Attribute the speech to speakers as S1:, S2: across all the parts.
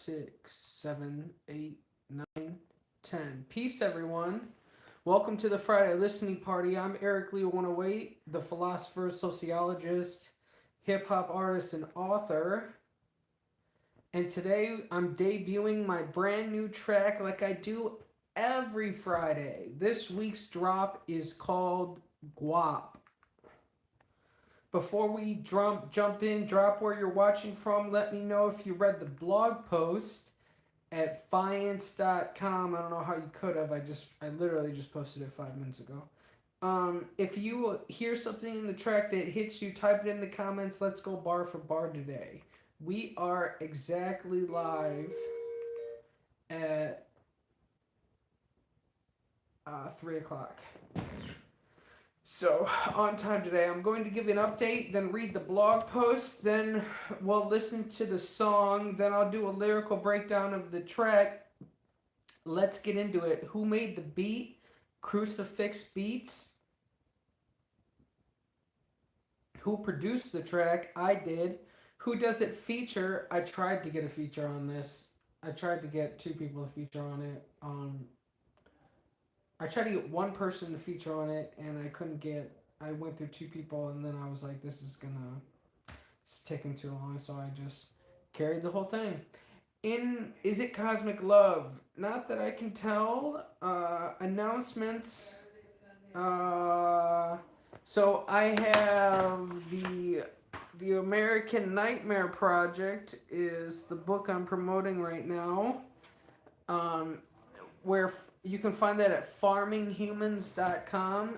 S1: 6, 7, 8, 9, 10. Peace, everyone. Welcome to the Friday Listening Party. I'm Eric Lee 108, the philosopher, sociologist, hip hop artist, and author. And today I'm debuting my brand new track like I do every Friday. This week's drop is called Guap. Before we jump in, drop where you're watching from. Let me know if you read the blog post at fiance.com. I don't know how you could have. I literally just posted it 5 minutes ago. If you hear something in the track that hits you, type it in the comments. Let's go bar for bar today. We are exactly live at 3 o'clock. So, on time today. I'm going to give you an update, then read the blog post, then we'll listen to the song, then I'll do a lyrical breakdown of the track. Let's get into it. Who made the beat? Crucifix Beats. Who produced the track? I did. Who does it feature? I tried to get a feature on this. I tried to get two people to feature on it. I tried to get one person to feature on it, and I couldn't get. I went through two people, and then I was like, it's taking too long, so I just carried the whole thing. Is It Cosmic Love? Not that I can tell. Announcements. So I have the American Nightmare Project is the book I'm promoting right now. Where you can find that at farminghumans.com,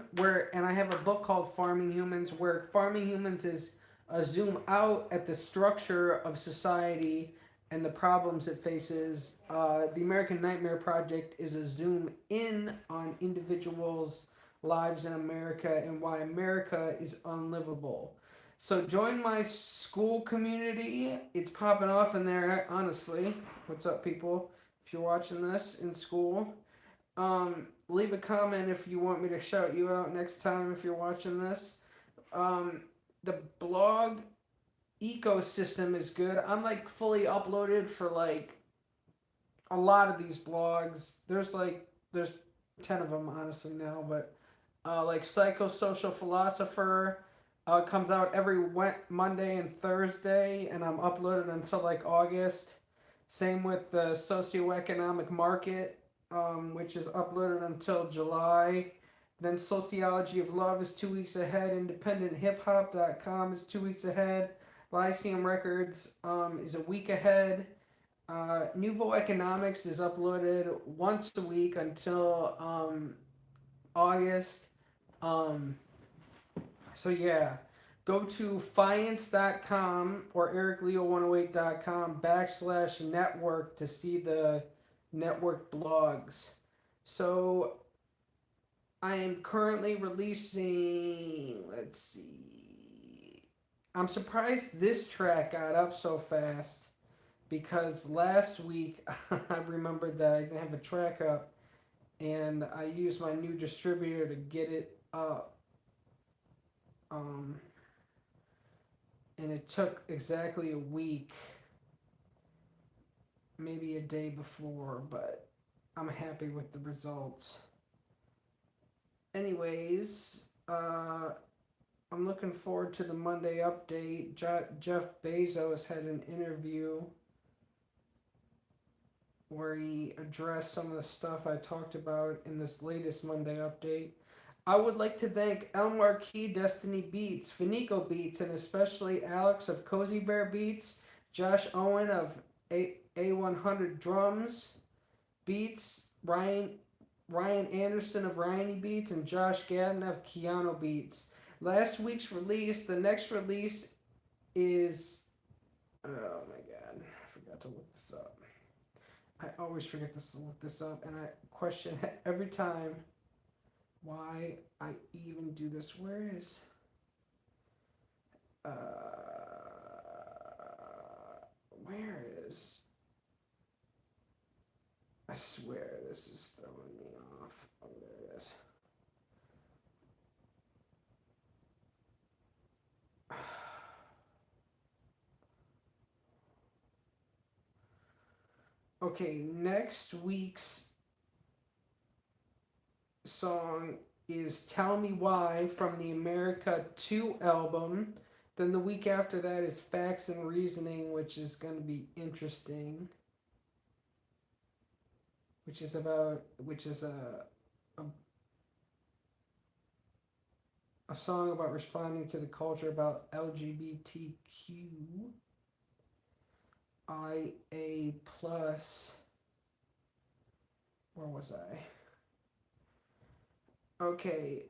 S1: and I have a book called Farming Humans, where Farming Humans is a zoom out at the structure of society and the problems it faces. The American Nightmare Project is a zoom in on individuals' lives in America and why America is unlivable. So join my school community. It's popping off in there, honestly. What's up, people? If you're watching this in school, leave a comment if you want me to shout you out next time if you're watching this. The blog ecosystem is good. I'm like fully uploaded for like a lot of these blogs. There's 10 of them honestly now, but like Psychosocial Philosopher comes out every Monday and Thursday, and I'm uploaded until like August. Same with the Socioeconomic Market, which is uploaded until July. Then Sociology of Love is 2 weeks ahead. IndependentHipHop.com is 2 weeks ahead. Lyceum Records is a week ahead. Nouveau Economics is uploaded once a week until August. So yeah, go to fiance.com or ericleo108.com/network to see the network blogs. So I am currently releasing, let's see, I'm surprised this track got up so fast because last week I remembered that I didn't have a track up and I used my new distributor to get it up. And it took exactly a week, maybe a day before, but I'm happy with the results. Anyways, I'm looking forward to the Monday update. Jeff Bezos had an interview where he addressed some of the stuff I talked about in this latest Monday update. I would like to thank El Marquis, Destiny Beats, Finico Beats, and especially Alex of Cozy Bear Beats, Josh Owen of A100 Drums Beats, Ryan Anderson of Ryanie Beats, and Josh Gadden of Keanu Beats. Last week's release, the next release is... Oh my god, I forgot to look this up. I always forget to look this up, and I question every time why I even do this. Where is I swear this is throwing me off. Oh, there it is. Okay, next week's song is Tell Me Why from the America 2 album. Then the week after that is Facts and Reasoning, which is going to be interesting. Which is a, a song about responding to the culture about LGBTQIA plus. Where was I? Okay,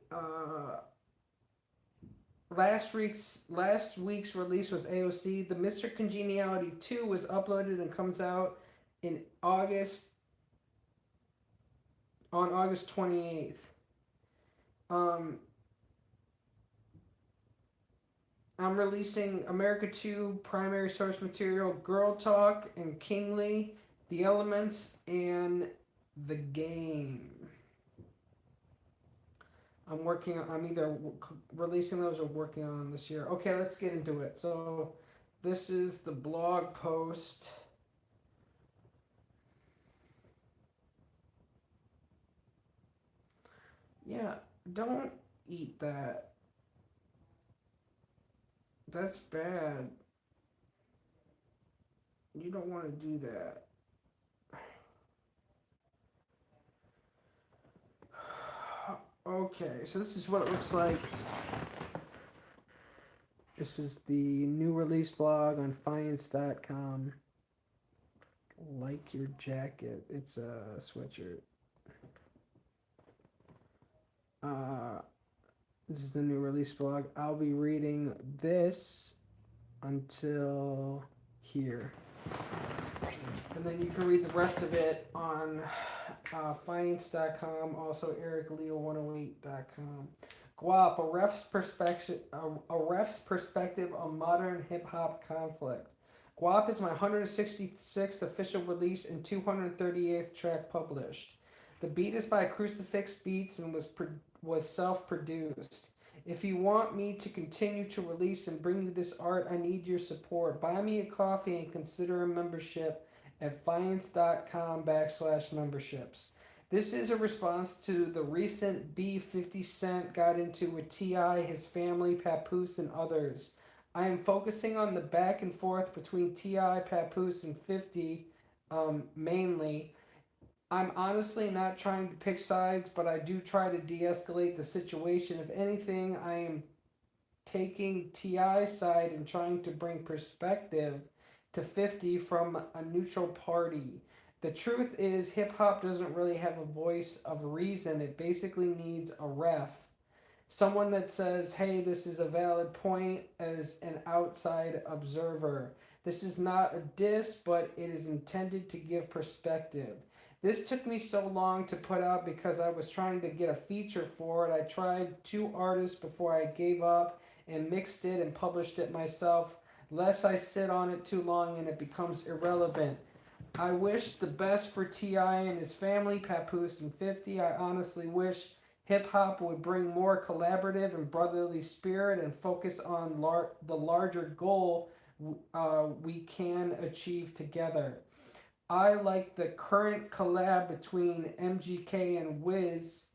S1: last week's release was AOC. The Mr. Congeniality 2 was uploaded and comes out in August on August 28th. Um, I'm releasing America 2 primary source material, Girl Talk and Kingly, The Elements, and The Game. I'm either releasing those or working on them this year. Okay, let's get into it. So, this is the blog post. Yeah, don't eat that. That's bad. You don't want to do that. Okay, so this is what it looks like. This is the new release blog on Fiance.com. Like your jacket. It's a sweatshirt. Uh, this is the new release blog. I'll be reading this until here. And then you can read the rest of it on Fiance.com, also EricLeo108.com. Guap, a ref's perspective on modern hip hop conflict. Guap is my 166th official release and 238th track published. The beat is by Crucifix Beats and was self-produced. If you want me to continue to release and bring you this art, I need your support. Buy me a coffee and consider a membership at Fiance.com/memberships. This is a response to the recent beef 50 Cent got into with T.I., his family, Papoose, and others. I am focusing on the back and forth between T.I., Papoose, and 50 mainly. I'm honestly not trying to pick sides, but I do try to de-escalate the situation. If anything, I am taking T.I.'s side and trying to bring perspective to 50 from a neutral party. The truth is, hip hop doesn't really have a voice of reason. It basically needs a ref. Someone that says, hey, this is a valid point as an outside observer. This is not a diss, but it is intended to give perspective. This took me so long to put out because I was trying to get a feature for it. I tried 2 artists before I gave up and mixed it and published it myself. Lest I sit on it too long and it becomes irrelevant. I wish the best for T.I. and his family, Papoose and 50. I honestly wish hip hop would bring more collaborative and brotherly spirit and focus on the larger goal we can achieve together. I like the current collab between MGK and Wiz,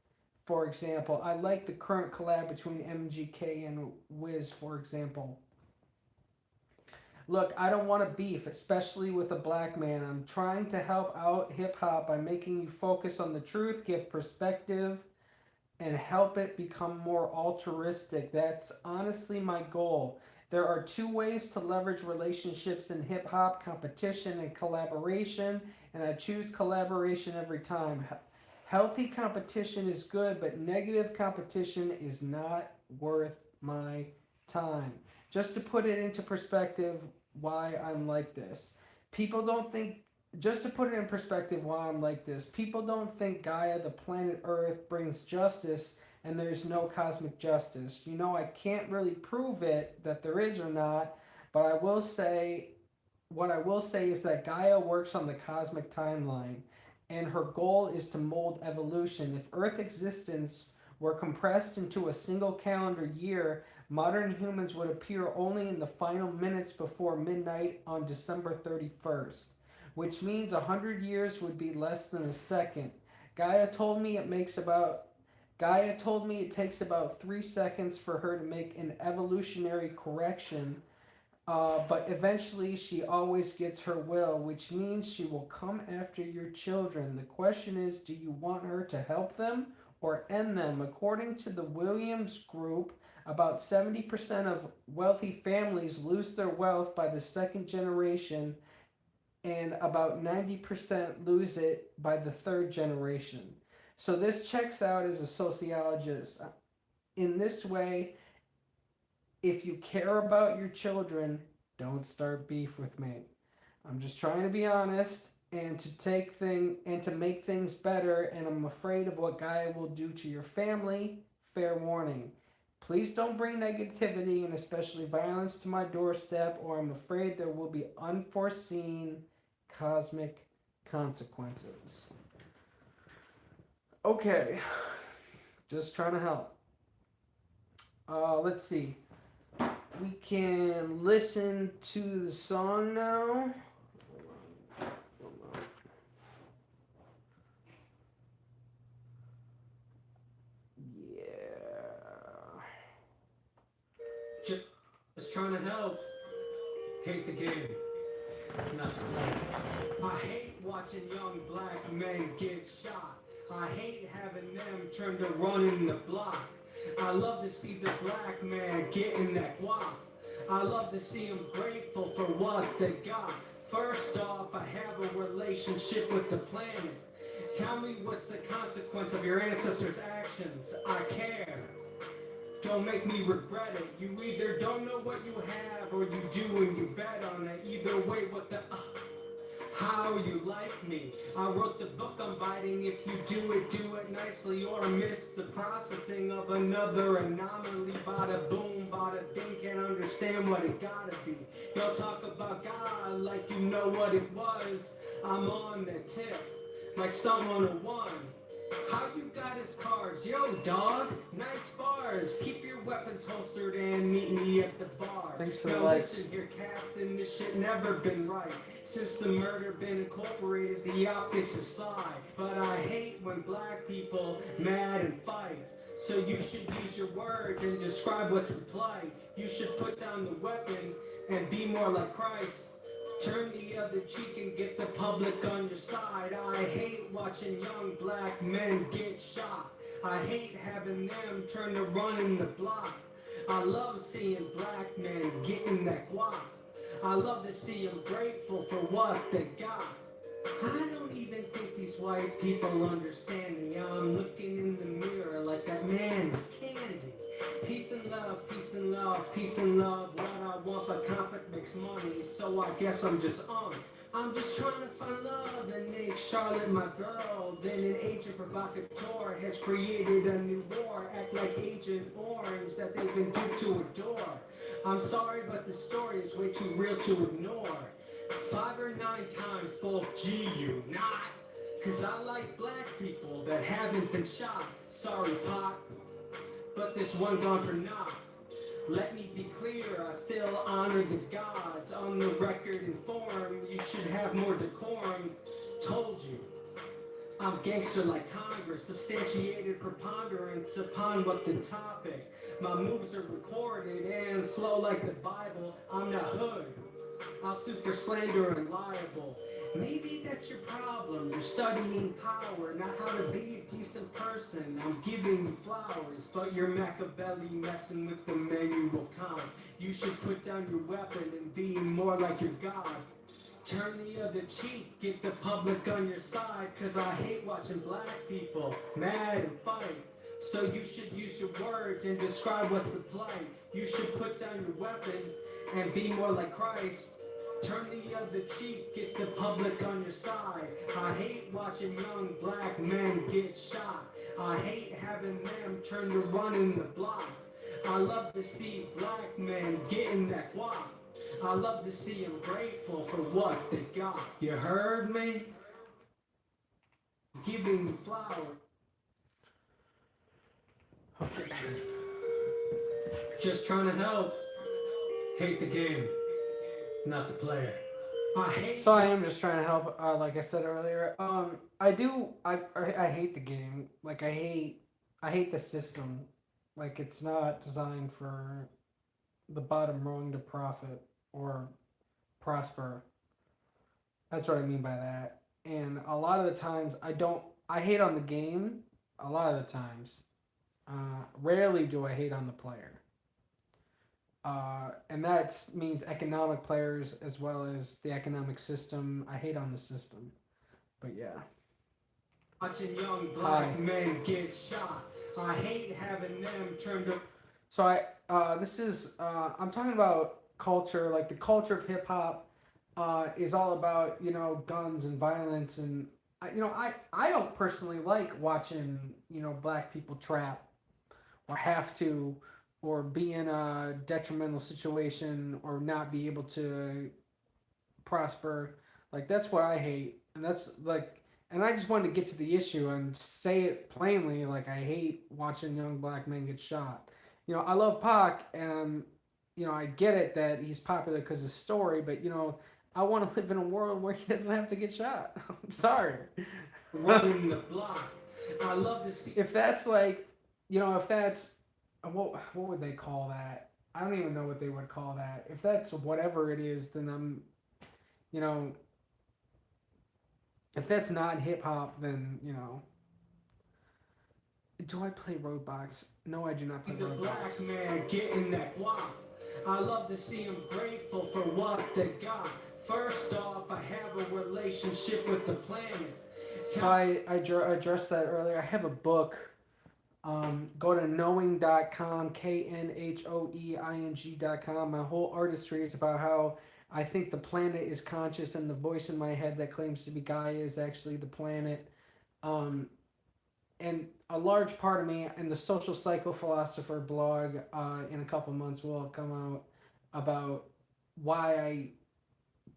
S1: for example. I like the current collab between MGK and Wiz, for example. Look, I don't want to beef, especially with a black man. I'm trying to help out hip hop by making you focus on the truth, give perspective, and help it become more altruistic. That's honestly my goal. There are 2 ways to leverage relationships in hip hop: competition and collaboration, and I choose collaboration every time. Healthy competition is good, but negative competition is not worth my time. Just to put it into perspective, why I'm like this. People don't think Just to put it in perspective why I'm like this, people don't think Gaia, the planet Earth, brings justice and there's no cosmic justice. You know, I can't really prove it that there is or not, but what I will say is that Gaia works on the cosmic timeline, and her goal is to mold evolution. If Earth existence were compressed into a single calendar year, modern humans would appear only in the final minutes before midnight on December 31st. which means 100 years would be less than a second. Gaia told me it makes about Gaia told me it takes about 3 seconds for her to make an evolutionary correction, but eventually she always gets her will, which means she will come after your children. The question is, do you want her to help them or end them? According to the Williams Group, about 70% of wealthy families lose their wealth by the second generation, and about 90% lose it by the third generation. So this checks out as a sociologist. In this way, if you care about your children, don't start beef with me. I'm just trying to be honest and to make things better, and I'm afraid of what Gaia will do to your family. Fair warning. Please don't bring negativity and especially violence to my doorstep, or I'm afraid there will be unforeseen cosmic consequences. Okay, just trying to help. Let's see. We can listen to the song now. Yeah. Just trying to help. Hate the game. Not the play. I hate watching young black men get shot. I hate having them turn to running the block. I love to see the black man getting that guap. I love to see him grateful for what they got. First off, I have a relationship with the planet. Tell me what's the consequence of your ancestors' actions. I care. Don't make me regret it. You either don't know what you have or you do and you bet on it. Either way, what the how you like me. I wrote the book I'm biting. If you do it nicely, or miss the processing of another anomaly. Bada boom, bada bing, can't understand what it gotta be. Y'all talk about God like you know what it was. I'm on the tip, like Stump 101. How you got his cards? Yo, dog, nice bars. Keep your weapons holstered and meet me at the bar. Thanks for the likes. Listen here, Captain, this shit never been right. Since the murder been incorporated, the optics aside. But I hate when black people mad and fight. So you should use your words and describe what's the plight. You should put down the weapon and be more like Christ. Turn the other cheek and get the public on your side. I hate watching young black men get shot. I hate having them turn to running the block. I love seeing black men getting that guap. I love to see them grateful for what they got. I don't even think these white people understand me. I'm looking in the mirror like that man is candy. Peace and love, peace and love, peace and love. What I want, but conflict makes money, so I guess I'm just on. I'm just trying to find love and make Charlotte my girl. Then an agent provocateur has created a new war. Act like Agent Orange that they've been duped to adore. I'm sorry, but the story is way too real to ignore. 5 or 9 times both G-U, not. Cause I like black people that haven't been shot. Sorry, Pop, but this one gone for naught. Let me be clear, I still honor the gods. On the record and form, you should have more decorum. Told you, I'm gangster like Congress, substantiated preponderance upon what the topic. My moves are recorded and flow like the Bible. I'm not hood, I'll sue for slander and libel. Maybe that's your problem. You're studying power, not how to be a decent person. I'm giving you flowers, but you're Machiavelli messing with the manual count. You should put down your weapon and be more like your God. Turn the other cheek, get the public on your side. Cause I hate watching black people mad and fight. So you should use your words and describe what's the plight. You should put down your weapon and be more like Christ. Turn the other cheek, get the public on your side. I hate watching young black men get shot. I hate having them turn to running the block. I love to see black men getting that guap. I love to see them grateful for what they got. You heard me? Giving you flowers. Okay. Just trying to help. Hate the game, not the player. So I am just trying to help. Like I said earlier, I do. I hate the game. Like I hate the system. Like it's not designed for the bottom rung to profit or prosper. That's what I mean by that. And a lot of the times, I don't. I hate on the game. A lot of the times, rarely do I hate on the player. And that means economic players as well as the economic system. I hate on the system, but yeah.
S2: Watching young black men get shot. I hate having them turned up.
S1: So this is I'm talking about culture, like the culture of hip hop, is all about guns and violence and I don't personally like watching black people trap or have to or be in a detrimental situation or not be able to prosper. Like that's what I hate, and that's like, and I just wanted to get to the issue and say it plainly. Like I hate watching young black men get shot. I love Pac, and I get it that he's popular because of his story, but I want to live in a world where he doesn't have to get shot. I'm sorry.
S2: Running the block. I love to see.
S1: If that's like, if that's what would they call that? I don't even know what they would call that. If that's whatever it is, then you know, if that's not hip hop, then do I play Roadblocks? No, I do not play
S2: The black
S1: Roadblocks.
S2: man getting that guap. I love to see him grateful for what they got. First off, I have a relationship with the planet.
S1: So I addressed that earlier. I have a book. Go to knowing.com, knhoeing.com. My whole artistry is about how I think the planet is conscious and the voice in my head that claims to be Gaia is actually the planet. Um, and a large part of me and the social psychophilosopher blog in a couple months will come out about why I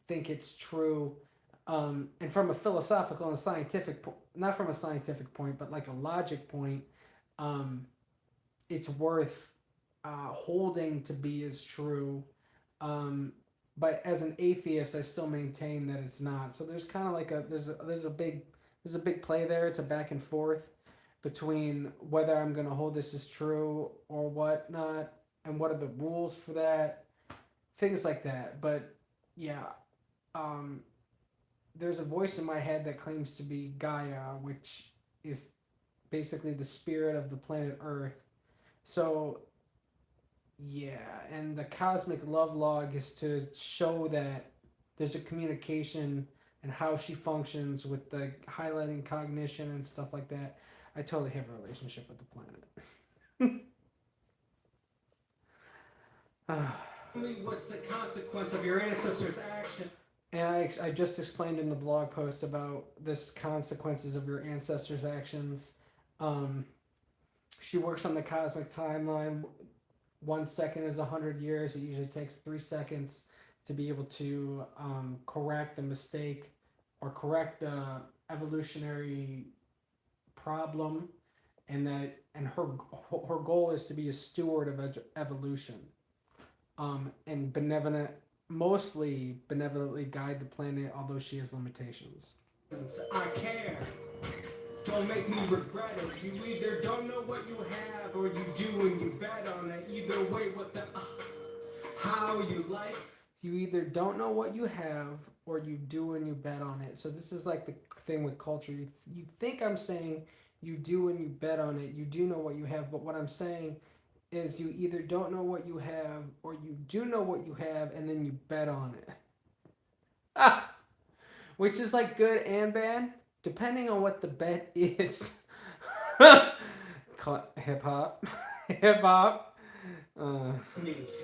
S1: think it's true, and from a philosophical and scientific not from a scientific point but like a logic point, um, it's worth holding to be as true, um, but as an atheist I still maintain that it's not. So there's kind of like there's a big play there. It's a back and forth between whether I'm going to hold this as true or whatnot, and what are the rules for that, things like that. But yeah, um, there's a voice in my head that claims to be Gaia, which is basically the spirit of the planet Earth. So yeah, and the cosmic love log is to show that there's a communication and how she functions with the highlighting cognition and stuff like that. I totally have a relationship with the planet.
S2: What's the consequence of your ancestors' action?
S1: And I just explained in the blog post about this consequences of your ancestors' actions. Um, she works on the cosmic timeline. 1 second is 100 years. It usually takes 3 seconds to be able to correct the mistake or correct the evolutionary problem, and her goal is to be a steward of evolution, and mostly benevolently guide the planet, although she has limitations.
S2: I care. Don't make me regret it. You either don't know what you have or you do and you bet on it. Either way, what the how you like.
S1: You either don't know what you have or you do and you bet on it. So this is like the thing with culture. You think I'm saying you do and you bet on it. You do know what you have, but what I'm saying is you either don't know what you have or you do know what you have and then you bet on it. Ah, which is like good and bad depending on what the bet is. Hip hop. Hip hop. Uh,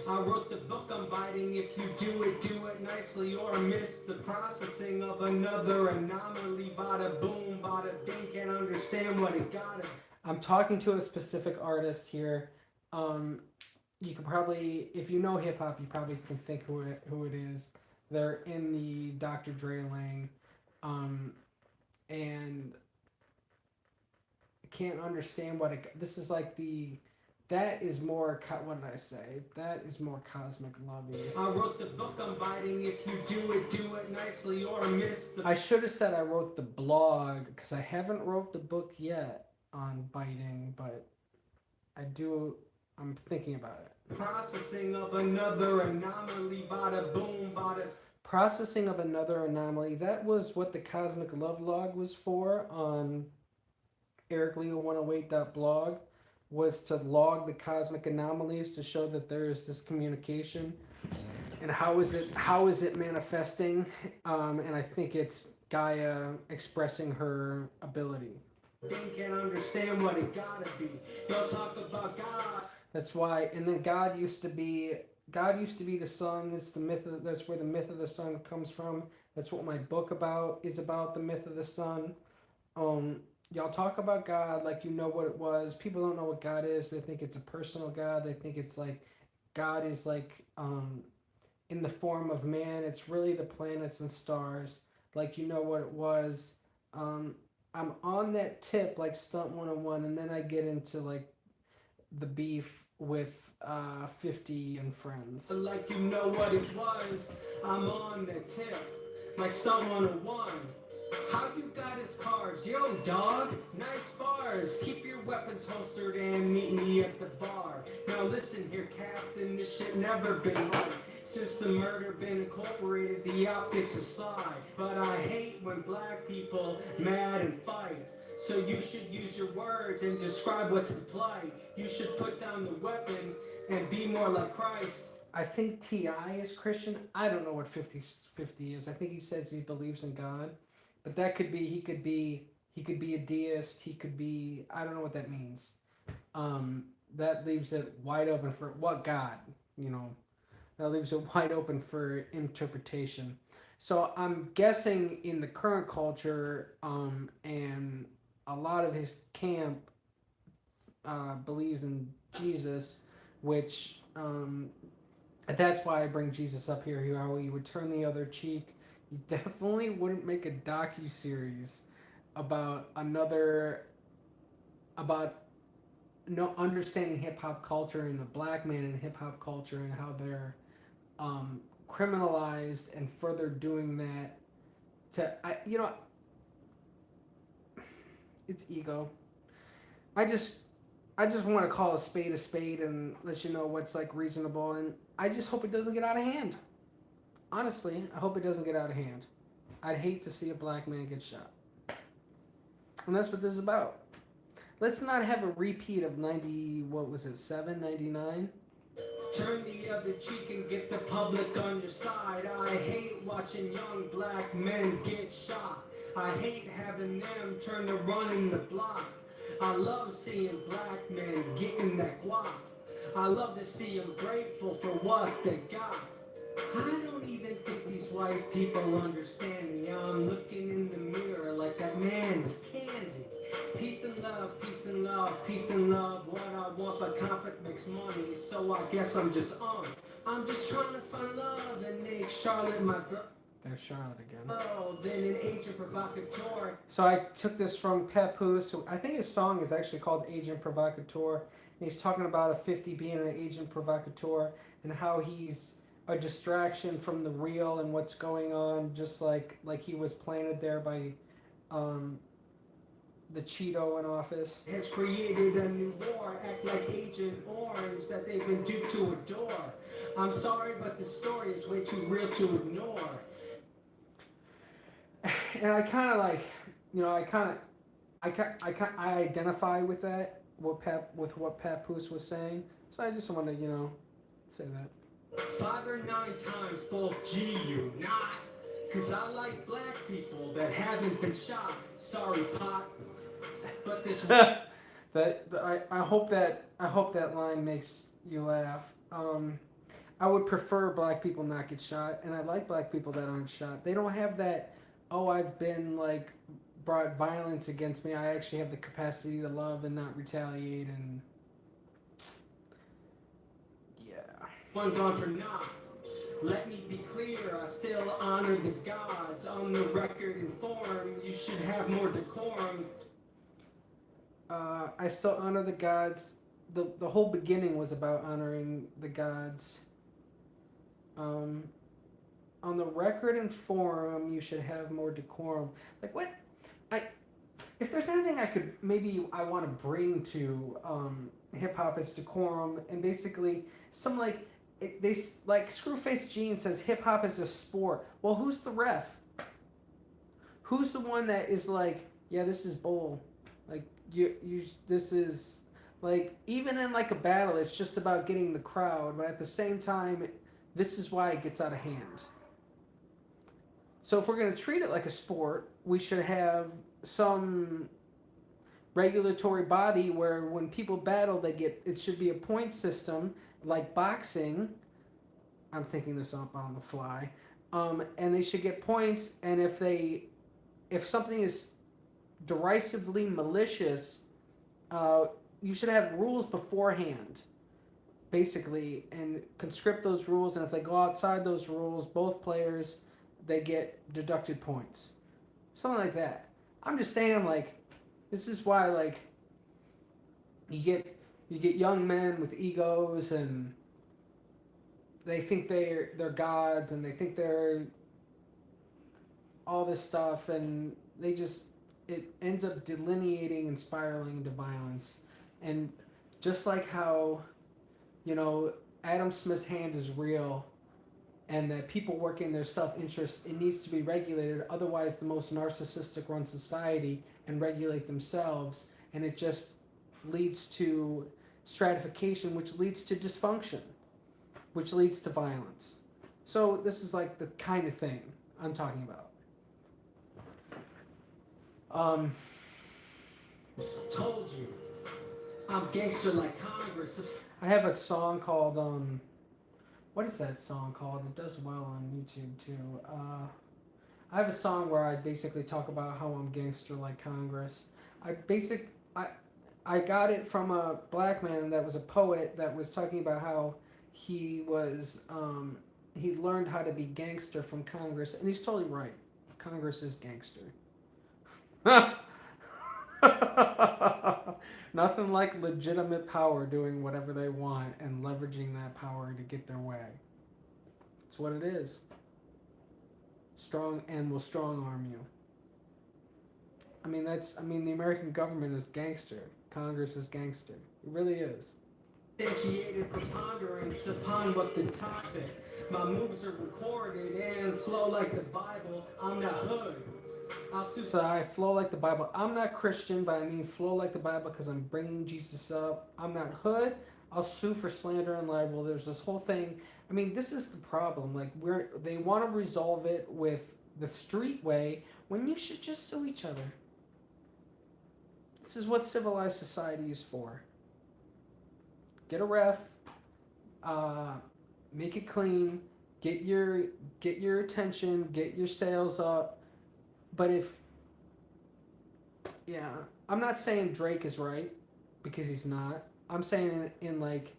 S2: I wrote the book I'm biting. If you do it nicely, or miss the processing of another anomaly. Bada boom, bada bing, can't understand what it got.
S1: I'm talking to a specific artist here. Um, you can probably, if you know hip hop, you probably can think who it is. They're in the Dr. Dre lane, and can't understand what it. This is like the That is more, what did I say? That is more cosmic lovey.
S2: I wrote the book on biting. If you do it nicely or miss the.
S1: I should have said I wrote the blog because I haven't wrote the book yet on biting, but I do. I'm thinking about it.
S2: Processing of another anomaly, bada boom, bada.
S1: Processing of another anomaly. That was what the Cosmic Love Log was for on ericleo108.blog, was to log the cosmic anomalies to show that there is this communication and how is it manifesting, and I think it's Gaia expressing her ability.
S2: Think and understand what it gotta be. Y'all talk about God.
S1: That's why. And then God used to be the sun. It's the myth of, that's where the myth of the sun comes from. That's what my book is about, the myth of the sun. Y'all talk about God like you know what it was. People don't know what God is. They think it's a personal God. They think it's like God is like in the form of man. It's really the planets and stars. Like you know what it was. I'm on that tip like Stunt 101, and then I get into like the beef with 50 and friends.
S2: Like you know what it was. I'm on the tip. Like Stunt 101. How you got his cards? Yo, dog. Nice bars. Keep your weapons holstered and meet me at the bar. Now listen here, Captain. This shit never been right. Since the murder been incorporated, the optics aside. But I hate when black people mad and fight. So you should use your words and describe what's the plight. You should put down the weapon and be more like Christ.
S1: I think T.I. is Christian. I don't know what 50 is. I think he says he believes in God. But that could be, he could be a deist. He could be, I don't know what that means. That leaves it wide open for what God, that leaves it wide open for interpretation. So I'm guessing in the current culture, and a lot of his camp believes in Jesus, which that's why I bring Jesus up here. How he would turn the other cheek. You definitely wouldn't make a docu-series about no understanding hip hop culture and the black man in hip hop culture and how they're criminalized and further doing that it's ego. I just want to call a spade and let you know what's like reasonable, and I just hope it doesn't get out of hand. Honestly, I hope it doesn't get out of hand. I'd hate to see a black man get shot. And that's what this is about. Let's not have a repeat of 99?
S2: Turn the other cheek and get the public on your side. I hate watching young black men get shot. I hate having them turn to running the block. I love seeing black men getting that guap. I love to see them grateful for what they got. I don't even think these white people understand me. I'm looking in the mirror like that man is candy. Peace and love, peace and love, peace and love. What I want, but conflict makes money. So I guess I'm just on. I'm just trying to find love and make Charlotte my girl.
S1: There's Charlotte again.
S2: Oh, then an agent provocateur.
S1: So I took this from Papoose. I think his song is actually called Agent Provocateur. And he's talking about a 50 being an agent provocateur and how he's a distraction from the real and what's going on, just like he was planted there by the Cheeto in office.
S2: Has created a new war, act like Agent Orange that they've been duped to adore. I'm sorry, but the story is way too real to ignore.
S1: And I kind of like, I identify with that, with what Papoose was saying. So I just want to, say that.
S2: 5 or 9 times both G you not. Cause I like black people that haven't been shot. Sorry, Pot. But this
S1: I hope that line makes you laugh. I would prefer black people not get shot, and I like black people that aren't shot. They don't have that, I've been like brought violence against me. I actually have the capacity to love and not retaliate, and
S2: one gone for naught. Let me be clear, I still honor the gods. On the record and form, you should have more decorum.
S1: I still honor the gods. the whole beginning was about honoring the gods. Um, on the record and forum, you should have more decorum. Like what? I if there's anything I could maybe I want to bring to hip hop is decorum and basically some like they like Screwface Gene says hip hop is a sport. Well, who's the ref? Who's the one that is like, yeah, this is bull. Like you this is like even in like a battle, it's just about getting the crowd, but at the same time, this is why it gets out of hand. So if we're going to treat it like a sport, we should have some regulatory body where when people battle, they get it should be a point system like boxing. I'm thinking this up on the fly, and they should get points. And if something is derisively malicious, uh, you should have rules beforehand, basically, and conscript those rules. And if they go outside those rules, both players they get deducted points, something like that. I'm just saying, like, this is why, like, you get young men with egos and they think they're gods and they think they're all this stuff and they just it ends up delineating and spiraling into violence. And just like how, Adam Smith's hand is real and that people work in their self-interest, it needs to be regulated. Otherwise, the most narcissistic run society and regulate themselves, and it just leads to stratification, which leads to dysfunction, which leads to violence. So this is like the kind of thing I'm talking about.
S2: Told you, I'm gangster like Congress.
S1: I have a song called what is that song called? It does well on YouTube too. I have a song where I basically talk about how I'm gangster like Congress. I got it from a black man that was a poet that was talking about how he was he learned how to be gangster from Congress, and he's totally right. Congress is gangster. Nothing like legitimate power doing whatever they want and leveraging that power to get their way. It's what it is. Strong and will strong arm you. The American government is gangster. Congress is gangster. It really is.
S2: Initiated preponderance upon what the topic. My moves are recorded and flow like the Bible. I'm not hood.
S1: So I flow like the Bible. I'm not Christian, but I mean flow like the Bible because I'm bringing Jesus up. I'm not hood. I'll sue for slander and libel. There's this whole thing. This is the problem. Like they want to resolve it with the street way when you should just sue each other. This is what civilized society is for. Get a ref, make it clean, get your attention, get your sales up. But I'm not saying Drake is right because he's not. I'm saying in like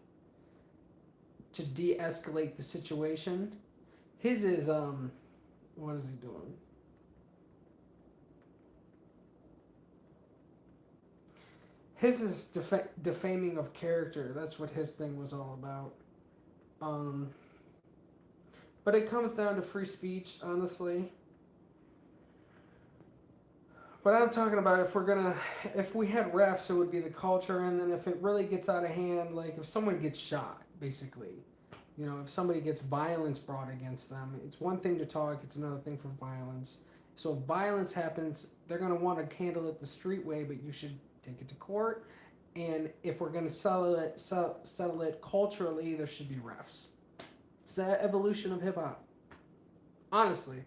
S1: to de-escalate the situation. His is what is he doing? His is defaming of character. That's what his thing was all about. But it comes down to free speech, honestly. But I'm talking about if we had refs, it would be the culture, and then if it really gets out of hand, like if someone gets shot, basically, if somebody gets violence brought against them, it's one thing to talk, it's another thing for violence. So if violence happens, they're going to want to handle it the street way, but you should take it to court. And if we're going to settle it culturally, there should be refs. It's the evolution of hip hop. Honestly.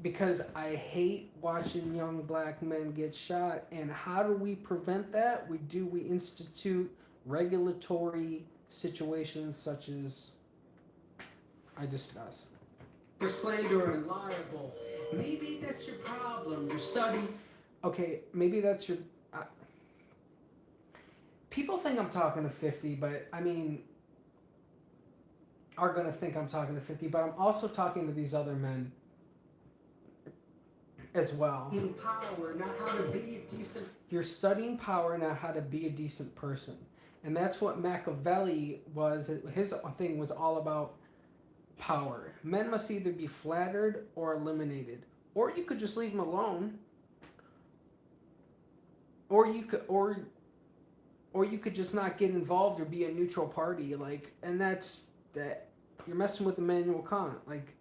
S1: Because I hate watching young black men get shot. And how do we prevent that? We institute regulatory situations such as I discussed.
S2: For slander and libel. Maybe that's your problem. Your study.
S1: Okay, maybe that's your... people think I'm talking to 50, but are going to think I'm talking to 50, but I'm also talking to these other men. as well.
S2: In power, not how to be a decent.
S1: You're studying power, not how to be a decent person. And that's what Machiavelli was. His thing was all about power. Men must either be flattered or eliminated. Or you could just leave them alone. Or you could just not get involved or be a neutral party. Like, and that's that. You're messing with Immanuel Kant. Like,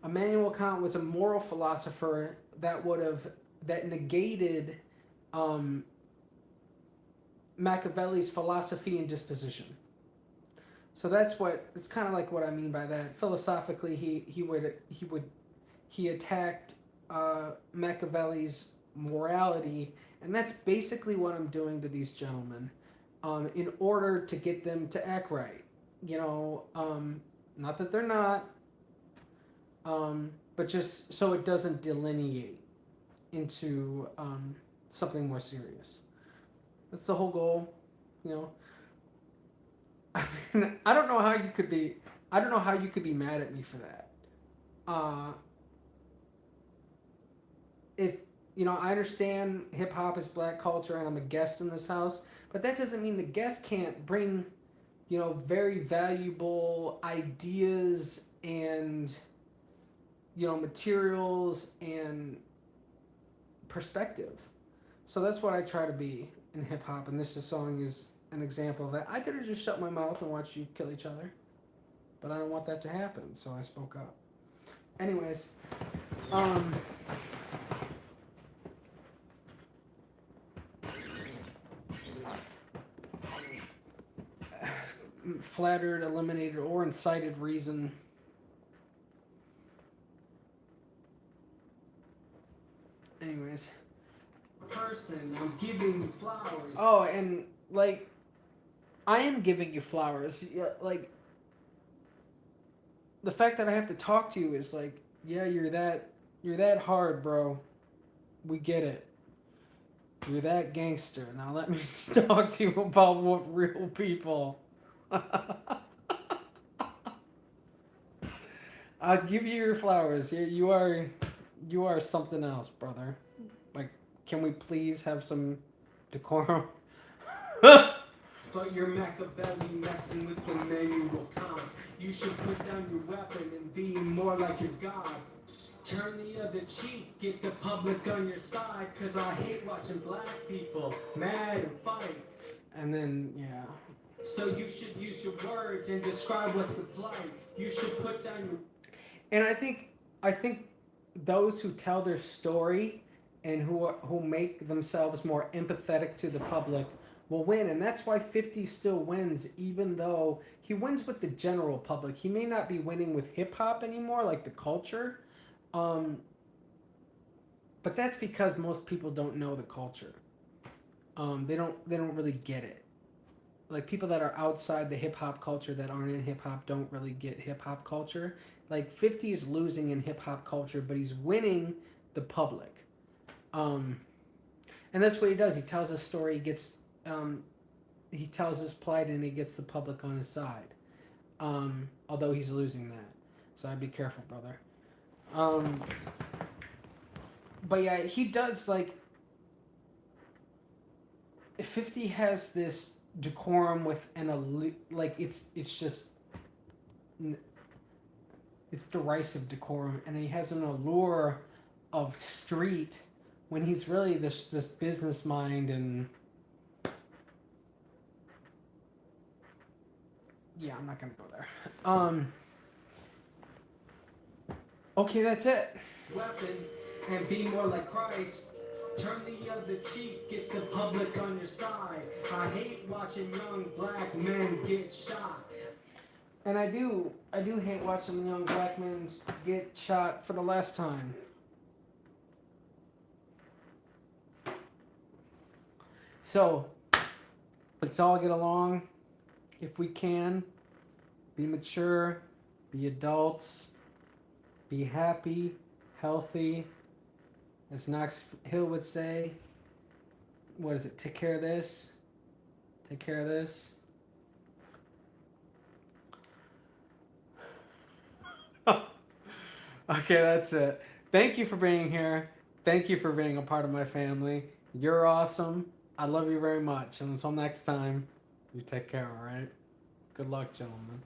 S1: Immanuel Kant was a moral philosopher that negated Machiavelli's philosophy and disposition. So it's kind of like what I mean by that. Philosophically, he attacked Machiavelli's morality, and that's basically what I'm doing to these gentlemen, in order to get them to act right. Not that they're not, but just so it doesn't delineate into something more serious. That's the whole goal, I mean, I don't know how you could be mad at me for that. If I understand hip hop is black culture and I'm a guest in this house, but that doesn't mean the guest can't bring, very valuable ideas and, materials and perspective. So that's what I try to be in hip hop, and this song is an example of that. I could have just shut my mouth and watched you kill each other, but I don't want that to happen, so I spoke up. Anyways, flattered, eliminated, or incited reason. Anyways.
S2: Person, I'm giving you flowers.
S1: Oh, and like, I am giving you flowers. Yeah, like, the fact that I have to talk to you is like, yeah, you're that hard, bro. We get it. You're that gangster. Now let me talk to you about what real people. I'll give you your flowers. You are something else, brother. Like, can we please have some decorum?
S2: But you're Machiavelli messing with Immanuel Kant. You should put down your weapon and be more like your God. Turn the other cheek, get the public on your side, cause I hate watching black people mad and fight.
S1: And then, yeah.
S2: So you should use your words and describe what's the plight. You should put down your...
S1: And I think those who tell their story and who make themselves more empathetic to the public will win. And that's why 50 still wins, even though he wins with the general public. He may not be winning with hip-hop anymore, like the culture. But that's because most people don't know the culture. They don't really get it. Like, people that are outside the hip-hop culture that aren't in hip-hop don't really get hip-hop culture. Like, 50 is losing in hip-hop culture, but he's winning the public. And that's what he does. He tells a story, he tells his plight, and he gets the public on his side. Although he's losing that. So I'd be careful, brother. But yeah, he does, like... 50 has this decorum with it's just... It's derisive decorum, and he has an allure of street when he's really this business mind. And yeah, I'm not gonna go there. Okay, that's it.
S2: Weapon and be more like Christ. Turn the other cheek, get the public on your side. I hate watching young black men get shot.
S1: And I do hate watching young black men get shot for the last time. So, let's all get along if we can. Be mature, be adults, be happy, healthy. As Knox Hill would say, what is it? Take care of this. Take care of this. Okay, that's it. Thank you for being here. Thank you for being a part of my family. You're awesome. I love you very much. And until next time, you take care, all right? Good luck, gentlemen.